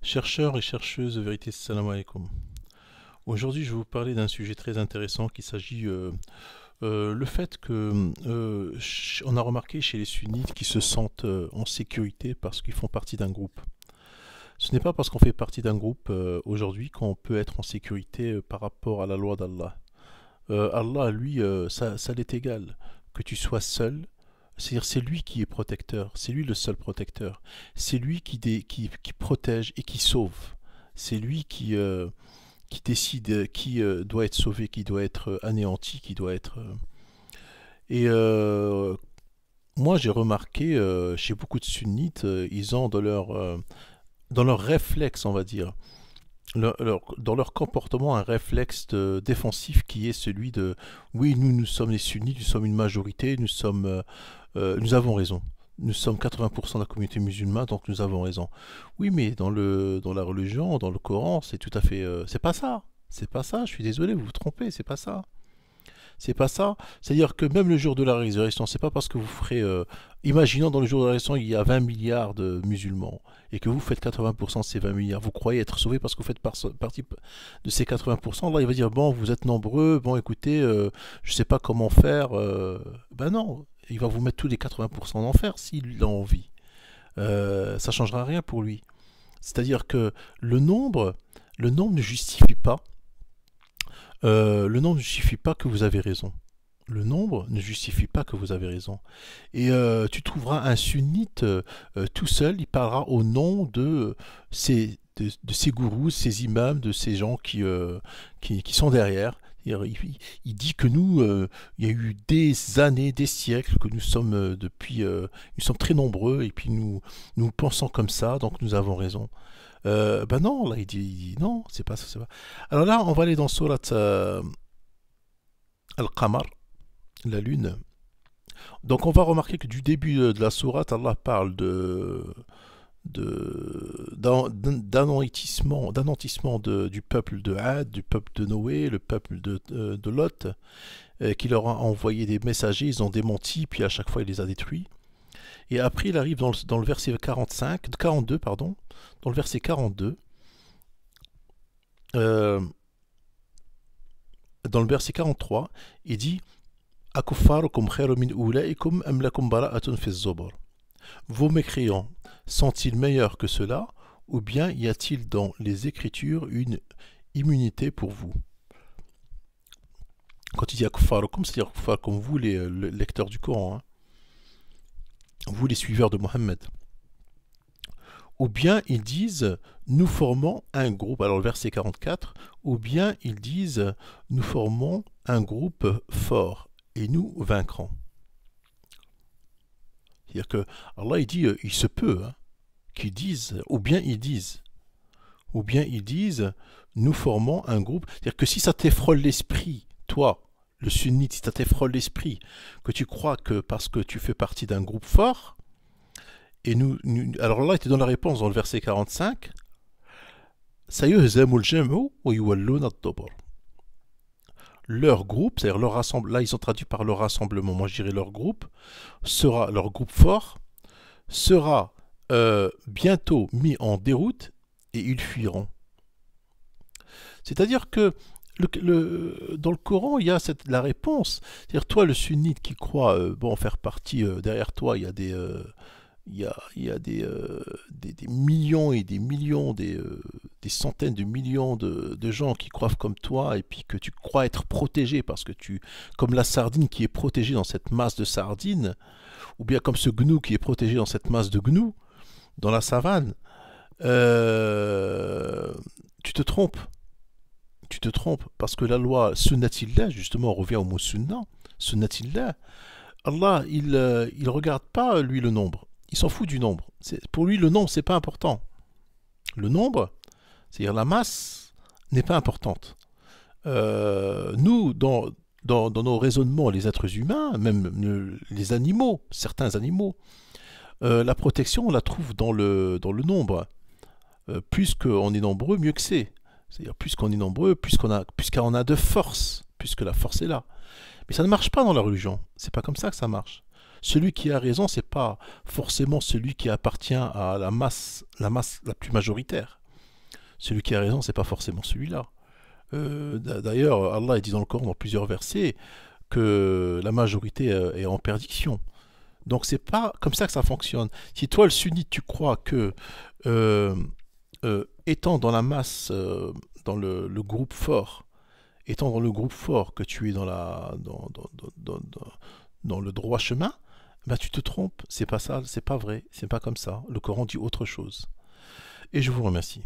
Chercheurs et chercheuses de vérité, salam alaikum. Aujourd'hui, je vais vous parler d'un sujet très intéressant qui s'agit le fait que on a remarqué chez les sunnites qui se sentent en sécurité parce qu'ils font partie d'un groupe. Ce n'est pas parce qu'on fait partie d'un groupe aujourd'hui qu'on peut être en sécurité par rapport à la loi d'Allah. Allah, lui, ça l'est égal. Que tu sois seul, c'est-à-dire c'est lui qui est protecteur, c'est lui le seul protecteur. C'est lui qui protège et qui sauve. C'est lui qui décide qui doit être sauvé, qui doit être anéanti, qui doit être... Et moi j'ai remarqué chez beaucoup de sunnites, ils ont dans leur réflexe, on va dire, dans leur comportement un réflexe défensif qui est celui de oui, nous sommes les sunnites, nous sommes une majorité, nous avons raison. Nous sommes 80% de la communauté musulmane, donc nous avons raison. Oui, mais dans la religion, dans le Coran, c'est tout à fait... c'est pas ça. C'est pas ça, je suis désolé, vous vous trompez, c'est pas ça. C'est pas ça. C'est-à-dire que même le jour de la résurrection, c'est pas parce que vous ferez... imaginons dans le jour de la résurrection, il y a 20 milliards de musulmans et que vous faites 80% de ces 20 milliards. Vous croyez être sauvés parce que vous faites partie de ces 80%. Là, il va dire, bon, vous êtes nombreux, bon, écoutez, je sais pas comment faire. Ben non, il va vous mettre tous les 80% en enfer s'il a envie. Ça changera rien pour lui. C'est-à-dire que le nombre ne justifie pas le nombre ne justifie pas que vous avez raison. Le nombre ne justifie pas que vous avez raison. Et tu trouveras un sunnite tout seul, il parlera au nom de ces gourous, ces imams, de ces gens qui sont derrière. Il dit que nous, il y a eu des années, des siècles, que nous sommes nous sommes très nombreux, et puis nous pensons comme ça, donc nous avons raison. Ben non, là il dit non, c'est pas ça, c'est pas. Alors là, on va aller dans Surat Al-Qamar, la lune. Donc on va remarquer que du début de la sourate, Allah parle d'anéantissement du peuple de Had, du peuple de Noé, le peuple de Lot, qui leur a envoyé des messagers, ils ont démenti, puis à chaque fois il les a détruits. Et après, il arrive dans le verset 42, pardon, dans le verset 42, euh, dans le verset 43, il dit Akuffarukum khairu min ulaikum am lakum bara'atun fi zubur. Vos mécréants sont-ils meilleurs que cela, ou bien y a-t-il dans les Écritures une immunité pour vous? Quand il dit Akuffarukum, c'est-à-dire comme vous, les lecteurs du Coran, hein, vous les suiveurs de Mohammed. Ou bien ils disent nous formons un groupe, alors le verset 44, ou bien ils disent nous formons un groupe fort et nous vaincrons. C'est-à-dire que Allah il dit il se peut hein, qu'ils disent, ou bien ils disent nous formons un groupe. C'est-à-dire que si ça t'effraie l'esprit, toi, le sunnite, si ça t'effraie l'esprit, que tu crois que parce que tu fais partie d'un groupe fort, et alors là, il te donne la réponse dans le verset 45. Leur groupe, c'est-à-dire leur rassemblement, là ils ont traduit par leur rassemblement, moi je dirais leur groupe fort, sera bientôt mis en déroute et ils fuiront. C'est-à-dire que dans le Coran, il y a la réponse. C'est-à-dire toi, le sunnite qui croit faire partie, derrière toi, il y a des millions et des millions, des centaines de millions de gens qui croient comme toi et puis que tu crois être protégé parce que comme la sardine qui est protégée dans cette masse de sardines, ou bien comme ce gnou qui est protégé dans cette masse de gnous, dans la savane, tu te trompes. Tu te trompes parce que la loi sunnatillah, justement, on revient au mot sunnatillah, Allah, il regarde pas, lui, le nombre. Il s'en fout du nombre. Pour lui, le nombre, c'est pas important. Le nombre, c'est-à-dire la masse, n'est pas importante. Nous, dans nos raisonnements, les êtres humains, même les animaux, certains animaux, la protection, on la trouve dans le nombre. Plus qu'on est nombreux, mieux que c'est. C'est-à-dire plus qu'on est nombreux, plus qu'on a de force, puisque la force est là. Mais ça ne marche pas dans la religion. C'est pas comme ça que ça marche. Celui qui a raison, c'est pas forcément celui qui appartient à la masse la plus majoritaire. celui qui a raison, c'est pas forcément celui-là. D'ailleurs, Allah dit dans le Coran, dans plusieurs versets, que la majorité est en perdition. Donc c'est pas comme ça que ça fonctionne. Si toi, le sunnite, tu crois que euh, étant dans la masse, dans le groupe fort, étant dans le groupe fort, que tu es dans le droit chemin, bah tu te trompes. C'est pas ça, c'est pas vrai, c'est pas comme ça. Le Coran dit autre chose. Et je vous remercie.